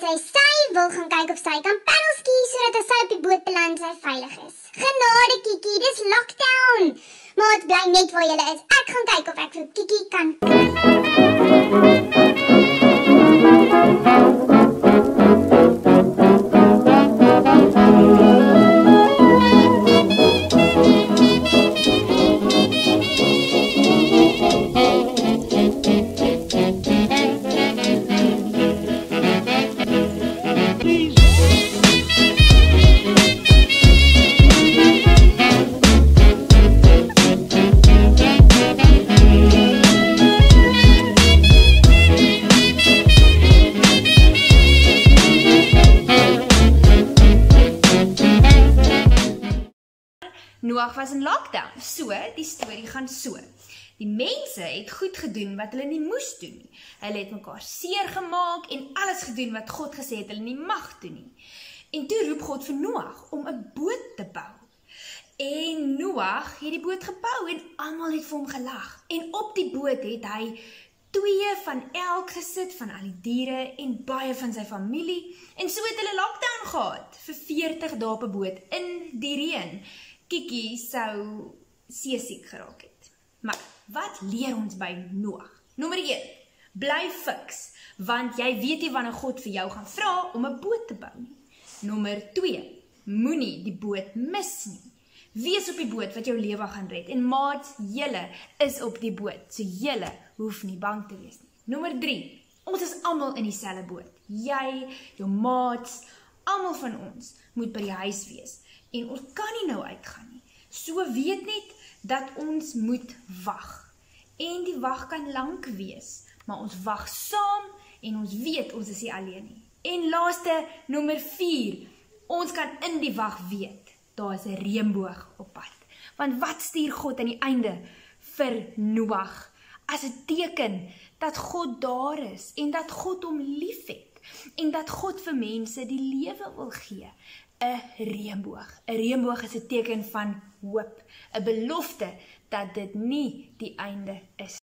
besluit sy wil gaan kyk of sy kan paddelski sodat as sy op die boot beland sy veilig is. Genade Kiki, dis lockdown. Maat, bly net waar julle is. Ek gaan kyk of ek vir Kiki kan kry. Noag was in lockdown, so die storie gaan so. Die mense het goed gedoen wat hulle nie moes doen nie. Hulle het mekaar seer gemaak en alles gedoen wat God gesê het hulle nie mag doen nie. En toe roep God vir Noag om 'n boot te bou. En Noag het die boot gebou en almal het vir hom gelag. En op die boot het hy 2 van elk gesit van al die diere en baie van sy familie. En so het hulle lockdown gehad vir 40 dae op 'n boot in die reën. Kiki sou seesiek geraak het. Maar wat leer ons by Noag? Nommer 1, bly fiks, want jy weet nie wanneer God vir jou gaan vra om 'n boot te bou nie. Nommer 2, moenie die boot mis nie. Wees op die boot wat jou lewe gaan red. En maats, julle is op die boot, so julle hoef nie bang te wees nie. Nommer 3, ons is almal in dieselfde boot. Jy, jou maats, almal van ons moet by die huis wees. En ons kan nie nou uitgaan nie. So weet net dat ons moet wag. En die wag kan lank wees, maar ons wag saam en ons weet ons is nie alleen nie. En laaste, nommer 4, ons kan in die wag weet, daar is 'n reënboog op pad. Want wat stuur God aan die einde vir Noag? As 'n teken dat God daar is en dat God hom liefhet en dat God vir mense die lewe wil gee. 'n reënboog. 'n Reënboog is 'n teken van hoop, 'n belofte dat dit nie die einde is